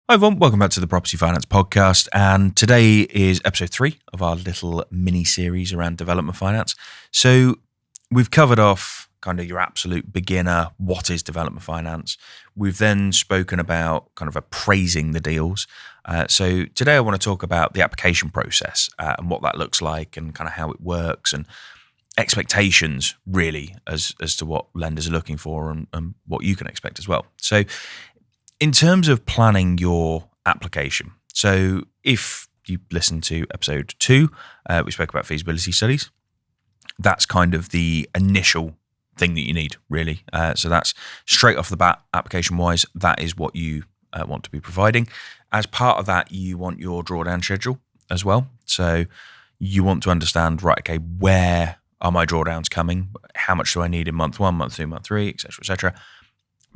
Hi everyone, welcome back to the Property Finance Podcast, and today is episode 3 of our little mini-series around development finance. So we've covered off kind of your absolute beginner, what is development finance. We've then spoken about kind of appraising the deals. So today I want to talk about the application process and what that looks like and kind of how it works and expectations really as to what lenders are looking for and what you can expect as well. So in terms of planning your application, so if you listen to episode 2, we spoke about feasibility studies. That's kind of the initial thing that you need, really. So that's straight off the bat, application-wise, that is what you want to be providing. As part of that, you want your drawdown schedule as well. So you want to understand, right, okay, where are my drawdowns coming? How much do I need in month 1, month 2, month 3, et cetera, et cetera.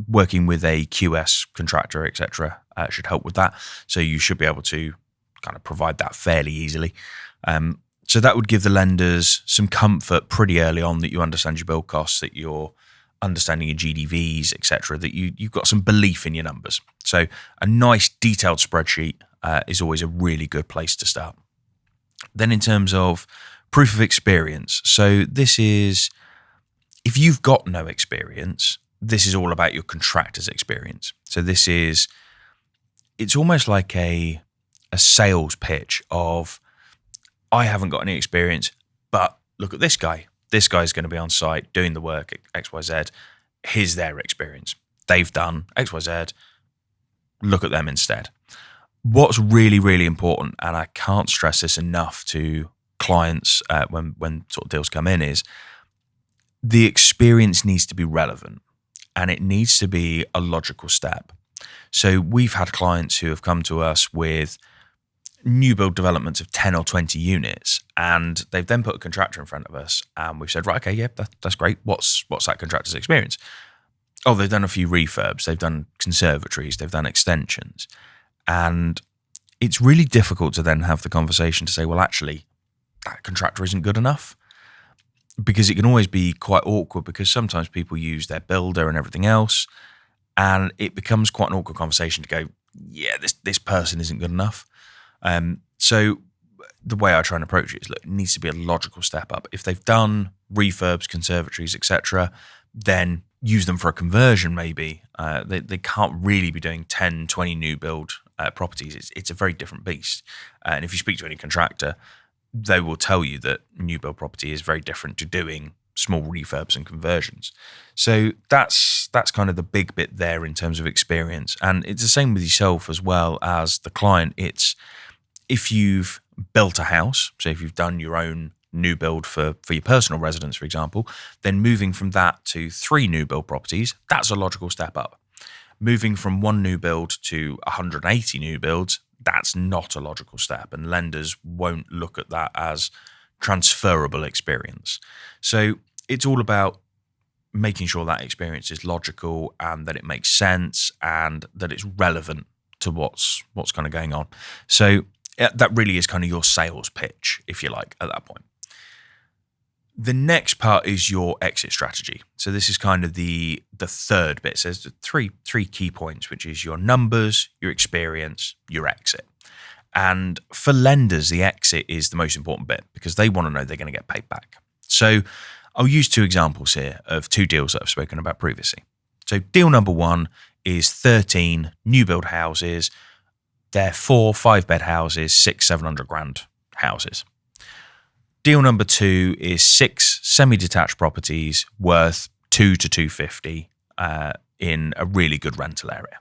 Working with a QS contractor, etc., should help with that. So you should be able to kind of provide that fairly easily. So that would give the lenders some comfort pretty early on that you understand your build costs, that you're understanding your GDVs, etc., that you've got some belief in your numbers. So a nice detailed spreadsheet is always a really good place to start. Then in terms of proof of experience, so this is, if you've got no experience, this is all about your contractor's experience. So it's almost like a sales pitch of, I haven't got any experience, but look at this guy. This guy's going to be on site doing the work at XYZ. Here's their experience. They've done XYZ. Look at them instead. What's really, really important, and I can't stress this enough to clients when sort of deals come in, is the experience needs to be relevant. And it needs to be a logical step. So we've had clients who have come to us with new build developments of 10 or 20 units, and they've then put a contractor in front of us, and we've said, right, okay, yeah, that's great. What's that contractor's experience? Oh, they've done a few refurbs, they've done conservatories, they've done extensions. And it's really difficult to then have the conversation to say, well, actually, that contractor isn't good enough. Because it can always be quite awkward, because sometimes people use their builder and everything else, and it becomes quite an awkward conversation to go, yeah, this person isn't good enough. So the way I try and approach it is, look, it needs to be a logical step up. If they've done refurbs, conservatories, etc., then use them for a conversion maybe. They can't really be doing 10, 20 new build properties. It's a very different beast. And if you speak to any contractor, they will tell you that new build property is very different to doing small refurbs and conversions. So that's kind of the big bit there in terms of experience. And it's the same with yourself as well as the client. It's if you've built a house, so if you've done your own new build for your personal residence, for example, then moving from that to 3 new build properties, that's a logical step up. Moving from 1 new build to 180 new builds, that's not a logical step, and lenders won't look at that as transferable experience. So it's all about making sure that experience is logical and that it makes sense and that it's relevant to what's kind of going on. So that really is kind of your sales pitch, if you like, at that point. The next part is your exit strategy. So this is kind of the third bit. So there's three key points, which is your numbers, your experience, your exit. And for lenders, the exit is the most important bit because they want to know they're going to get paid back. So I'll use 2 examples here of 2 deals that I've spoken about previously. So deal number 1 is 13 new build houses. They're 4 5-bed houses, 600-700 grand houses. Deal number 2 is 6 semi-detached properties worth 2 to 250 in a really good rental area.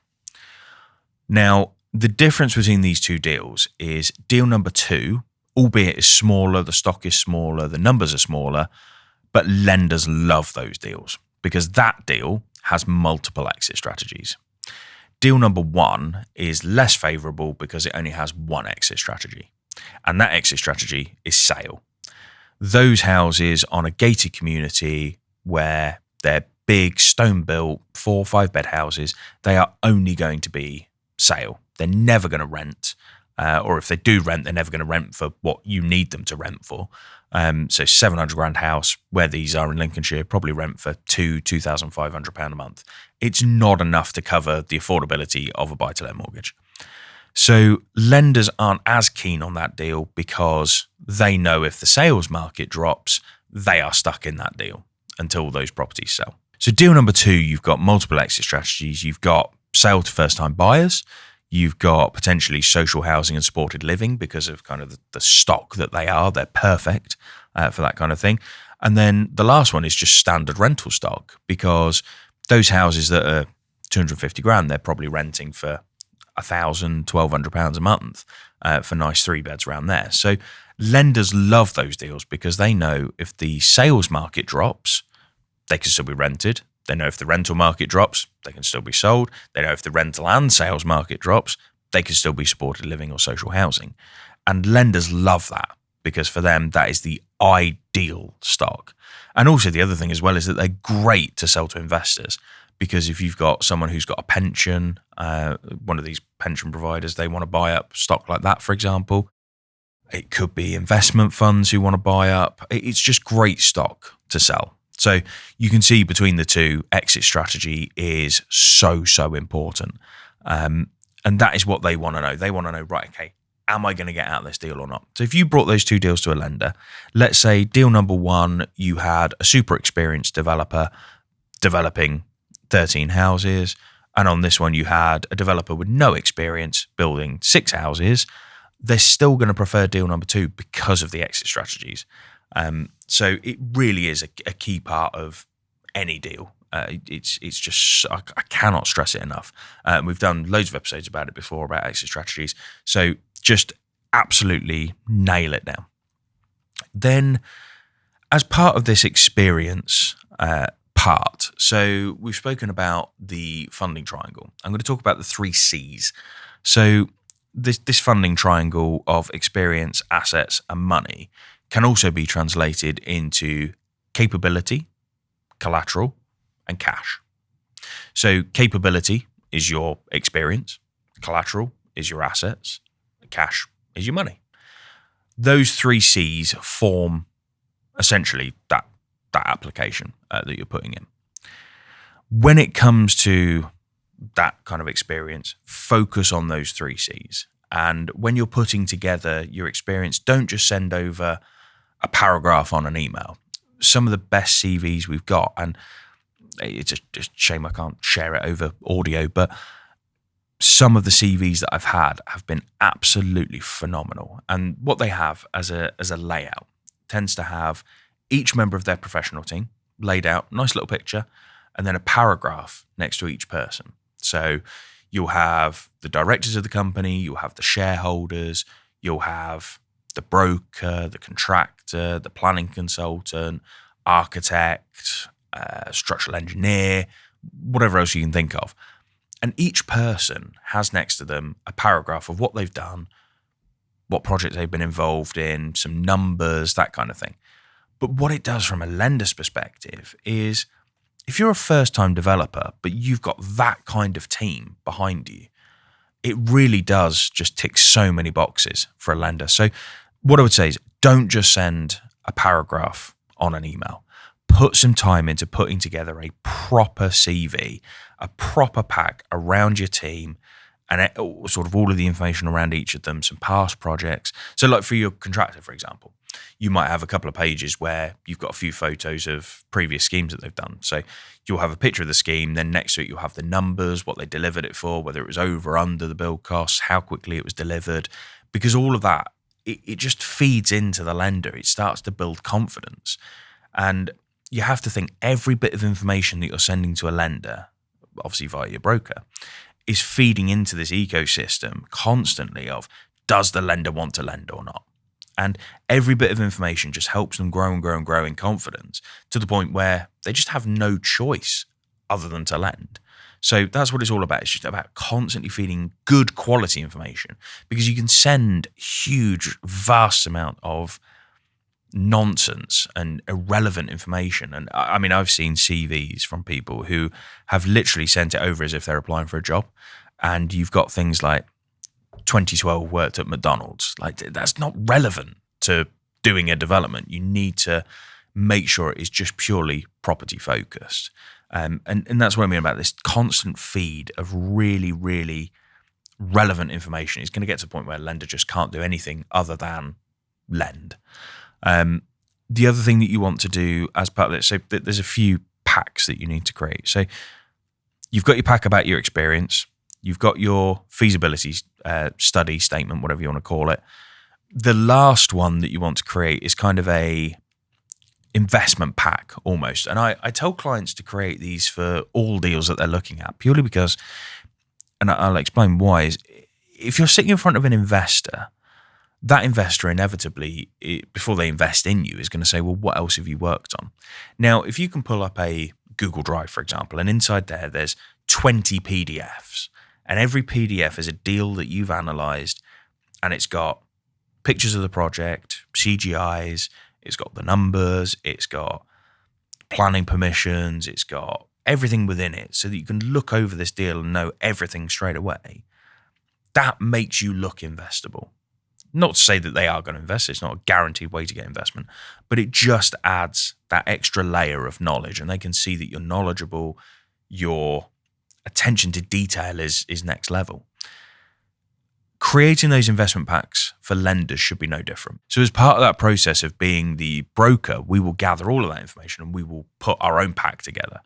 Now, the difference between these 2 deals is deal number 2, albeit is smaller, the stock is smaller, the numbers are smaller, but lenders love those deals because that deal has multiple exit strategies. Deal number 1 is less favourable because it only has 1 exit strategy, and that exit strategy is sale. Those houses on a gated community where they're big, stone-built, 4 5-bed houses, they are only going to be sale. They're never going to rent, or if they do rent, they're never going to rent for what you need them to rent for. So 700 grand house, where these are in Lincolnshire, probably rent for £2,500 a month. It's not enough to cover the affordability of a buy-to-let mortgage. So lenders aren't as keen on that deal because they know if the sales market drops, they are stuck in that deal until those properties sell. So deal number 2, you've got multiple exit strategies. You've got sale to first-time buyers. You've got potentially social housing and supported living because of kind of the stock that they are. They're perfect for that kind of thing. And then the last one is just standard rental stock, because those houses that are 250 grand, they're probably renting for £1,000, £1,200 a month for nice 3 beds around there. So lenders love those deals because they know if the sales market drops, they can still be rented. They know if the rental market drops, they can still be sold. They know if the rental and sales market drops, they can still be supported living or social housing. And lenders love that because for them, that is the ideal stock. And also the other thing as well is that they're great to sell to investors, because if you've got someone who's got a pension, one of these pension providers, they want to buy up stock like that, for example. It could be investment funds who want to buy up. It's just great stock to sell. So you can see between the two, exit strategy is so important. And that is what they want to know. They want to know, right, okay, am I going to get out of this deal or not? So if you brought those 2 deals to a lender, let's say deal number 1, you had a super experienced developer developing 13 houses. And on this one, you had a developer with no experience building 6 houses. They're still going to prefer deal number 2 because of the exit strategies. So it really is a key part of any deal. It's just, I cannot stress it enough. We've done loads of episodes about it before, about exit strategies. So just absolutely nail it down. Then as part of this experience part, so we've spoken about the funding triangle. I'm going to talk about the 3 C's. So this funding triangle of experience, assets, and money can also be translated into capability, collateral, and cash. So capability is your experience, collateral is your assets, cash is your money. Those 3 C's form essentially that application that you're putting in. When it comes to that kind of experience, focus on those 3 C's. And when you're putting together your experience, don't just send over a paragraph on an email. Some of the best CVs we've got, and it's a shame I can't share it over audio, but some of the CVs that I've had have been absolutely phenomenal. And what they have as a layout tends to have each member of their professional team laid out, nice little picture, and then a paragraph next to each person. So you'll have the directors of the company, you'll have the shareholders, you'll have the broker, the contractor, the planning consultant, architect, structural engineer, whatever else you can think of. And each person has next to them a paragraph of what they've done, what projects they've been involved in, some numbers, that kind of thing. But what it does from a lender's perspective is if you're a first-time developer, but you've got that kind of team behind you, it really does just tick so many boxes for a lender. So what I would say is don't just send a paragraph on an email. Put some time into putting together a proper CV, a proper pack around your team, and sort of all of the information around each of them, some past projects. So like for your contractor, for example, you might have a couple of pages where you've got a few photos of previous schemes that they've done. So you'll have a picture of the scheme, then next to it you'll have the numbers, what they delivered it for, whether it was over or under the build costs, how quickly it was delivered, because all of that, it just feeds into the lender. It starts to build confidence. And you have to think every bit of information that you're sending to a lender, obviously via your broker, is feeding into this ecosystem constantly of, does the lender want to lend or not? And every bit of information just helps them grow and grow and grow in confidence to the point where they just have no choice other than to lend. So that's what it's all about. It's just about constantly feeding good quality information, because you can send huge, vast amount of nonsense and irrelevant information. And I mean, I've seen CVs from people who have literally sent it over as if they're applying for a job. And you've got things like 2012 worked at McDonald's. Like, that's not relevant to doing a development. You need to make sure it is just purely property focused. And that's what I mean about this constant feed of really, really relevant information, it's going to get to the point where a lender just can't do anything other than lend. The other thing that you want to do as part of this, so there's a few packs that you need to create. So you've got your pack about your experience. You've got your feasibility study statement, whatever you want to call it. The last one that you want to create is kind of a investment pack almost. And I tell clients to create these for all deals that they're looking at, purely because, and I'll explain why, is if you're sitting in front of an investor, that investor inevitably, before they invest in you, is going to say, well, what else have you worked on? Now, if you can pull up a Google Drive, for example, and inside there's 20 PDFs, and every PDF is a deal that you've analysed, and it's got pictures of the project, CGIs, it's got the numbers, it's got planning permissions, it's got everything within it, so that you can look over this deal and know everything straight away. That makes you look investable. Not to say that they are going to invest, it's not a guaranteed way to get investment, but it just adds that extra layer of knowledge, and they can see that you're knowledgeable, your attention to detail is next level. Creating those investment packs for lenders should be no different. So as part of that process of being the broker, we will gather all of that information and we will put our own pack together.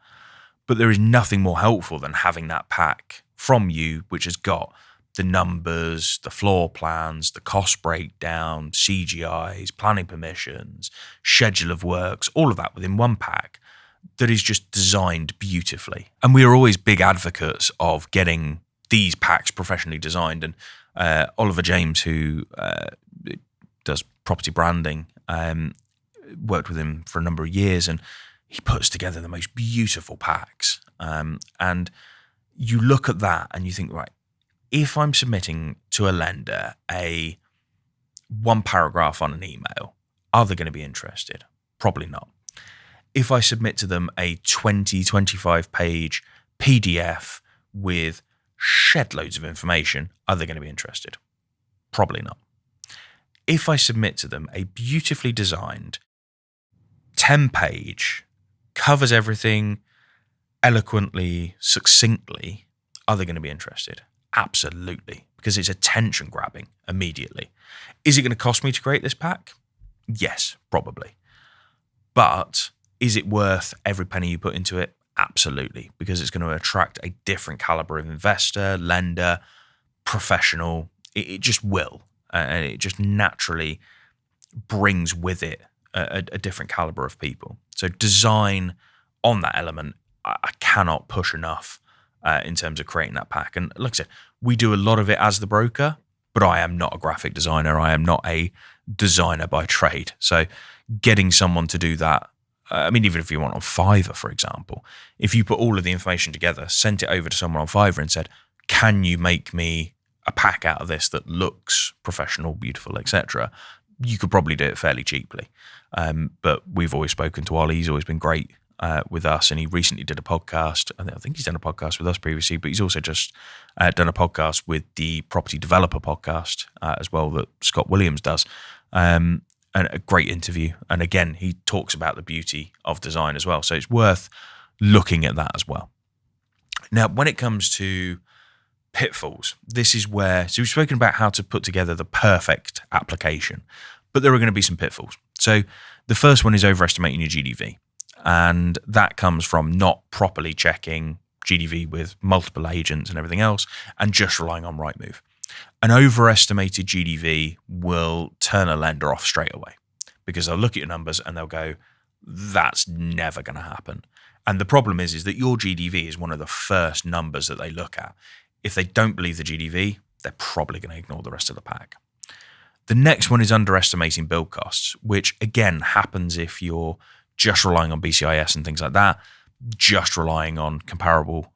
But there is nothing more helpful than having that pack from you, which has got the numbers, the floor plans, the cost breakdown, CGIs, planning permissions, schedule of works, all of that within one pack that is just designed beautifully. And we are always big advocates of getting these packs professionally designed. And Oliver James, who does property branding, worked with him for a number of years, and he puts together the most beautiful packs. And you look at that and you think, right, if I'm submitting to a lender a one paragraph on an email, are they going to be interested? Probably not. If I submit to them a 20, 25 page PDF with shed loads of information, are they going to be interested? Probably not. If I submit to them a beautifully designed 10 page, covers everything eloquently, succinctly, are they going to be interested? Absolutely, because it's attention grabbing immediately. Is it going to cost me to create this pack? Yes, probably. But is it worth every penny you put into it? Absolutely, because it's going to attract a different caliber of investor, lender, professional. It just will. And it just naturally brings with it a different caliber of people. So design on that element, I cannot push enough in terms of creating that pack. And like I said, we do a lot of it as the broker, but I am not a graphic designer. I am not a designer by trade. So getting someone to do that, even if you want on Fiverr, for example, if you put all of the information together, sent it over to someone on Fiverr and said, can you make me a pack out of this that looks professional, beautiful, etc., you could probably do it fairly cheaply. But we've always spoken to Ollie. He's always been great with us, and he recently did a podcast. I think he's done a podcast with us previously, but he's also just done a podcast with the Property Developer podcast as well that Scott Williams does. And a great interview. And again, he talks about the beauty of design as well. So it's worth looking at that as well. Now, when it comes to pitfalls, this is where, so we've spoken about how to put together the perfect application, but there are going to be some pitfalls. So the first one is overestimating your GDV. And that comes from not properly checking GDV with multiple agents and everything else, and just relying on Rightmove. An overestimated GDV will turn a lender off straight away, because they'll look at your numbers and they'll go, that's never going to happen. And the problem is that your GDV is one of the first numbers that they look at. If they don't believe the GDV, they're probably going to ignore the rest of the pack. The next one is underestimating build costs, which again happens if you're just relying on BCIS and things like that, just relying on comparable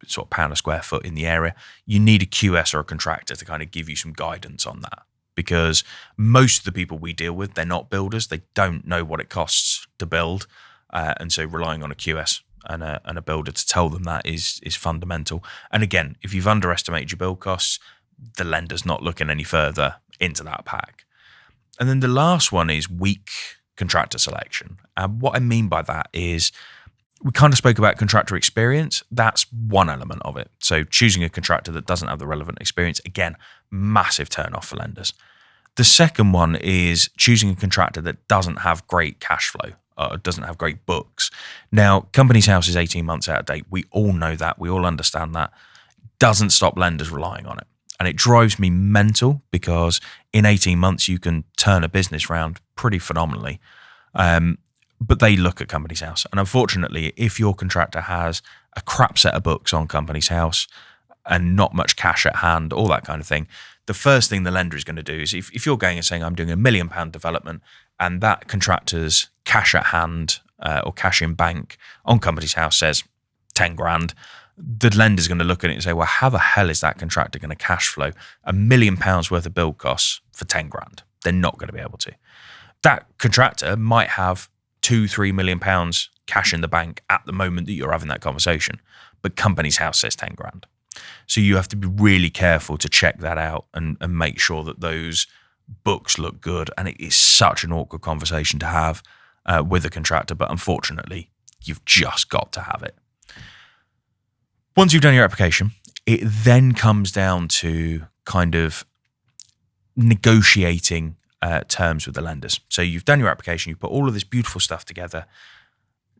sort of pound a square foot in the area. You need a QS or a contractor to kind of give you some guidance on that, because most of the people we deal with, they're not builders. They don't know what it costs to build. And so relying on a QS and a builder to tell them that is fundamental. And again, if you've underestimated your build costs, the lender's not looking any further into that pack. And then the last one is weak contractor selection. And what I mean by that is We kind of spoke about contractor experience. That's one element of it. So choosing a contractor that doesn't have the relevant experience, again, massive turn off for lenders. The second one is choosing a contractor that doesn't have great cash flow, doesn't have great books. Now, Companies House is 18 months out of date. We all know that. We all understand that. Doesn't stop lenders relying on it. And it drives me mental because in 18 months, you can turn a business around pretty phenomenally. But they look at Companies House. And unfortunately, if your contractor has a crap set of books on Companies House and not much cash at hand, all that kind of thing, the first thing the lender is going to do is if you're going and saying, I'm doing £1 million development, and that contractor's cash at hand or cash in bank on Companies House says 10 grand, the lender's going to look at it and say, well, how the hell is that contractor going to cash flow £1 million worth of build costs for 10 grand? They're not going to be able to. That contractor might have £2-3 million cash in the bank at the moment that you're having that conversation, but Companies House says 10 grand. So you have to be really careful to check that out and make sure that those books look good. And it is such an awkward conversation to have with a contractor, but unfortunately, you've just got to have it. Once you've done your application, it then comes down to kind of negotiating terms with the lenders. So you've done your application, you've put all of this beautiful stuff together,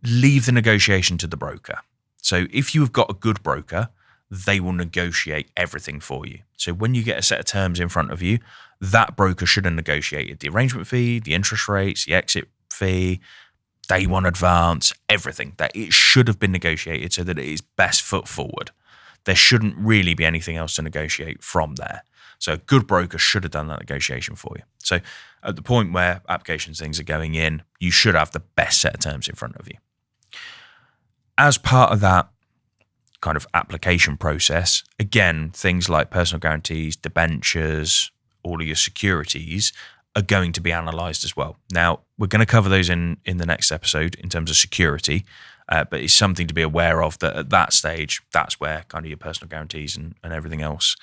leave the negotiation to the broker. So if you've got a good broker, they will negotiate everything for you. So when you get a set of terms in front of you, that broker should have negotiated the arrangement fee, the interest rates, the exit fee, day one advance, everything. That it should have been negotiated so that it is best foot forward. There shouldn't really be anything else to negotiate from there. So a good broker should have done that negotiation for you. So at the point where applications things are going in, you should have the best set of terms in front of you. As part of that kind of application process, again, things like personal guarantees, debentures, all of your securities are going to be analysed as well. Now, we're going to cover those in the next episode in terms of security, but it's something to be aware of that at that stage, that's where kind of your personal guarantees and everything else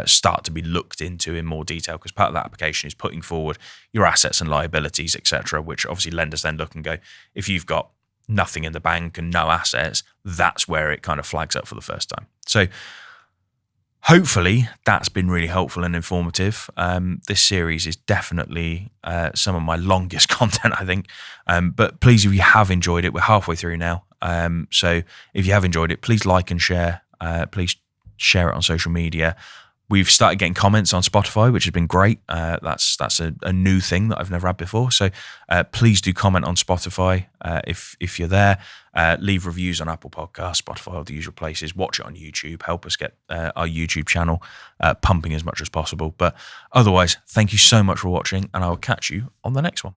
start to be looked into in more detail, because part of that application is putting forward your assets and liabilities, etc., which obviously lenders then look and go, if you've got nothing in the bank and no assets, that's where it kind of flags up for the first time. So hopefully that's been really helpful and informative. This series is definitely some of my longest content, I think. But please, if you have enjoyed it, we're halfway through now. So if you have enjoyed it, please like and share. Please share it on social media. We've started getting comments on Spotify, which has been great. That's a new thing that I've never had before. So please do comment on Spotify if you're there. Leave reviews on Apple Podcasts, Spotify, all the usual places. Watch it on YouTube. Help us get our YouTube channel pumping as much as possible. But otherwise, thank you so much for watching, and I will catch you on the next one.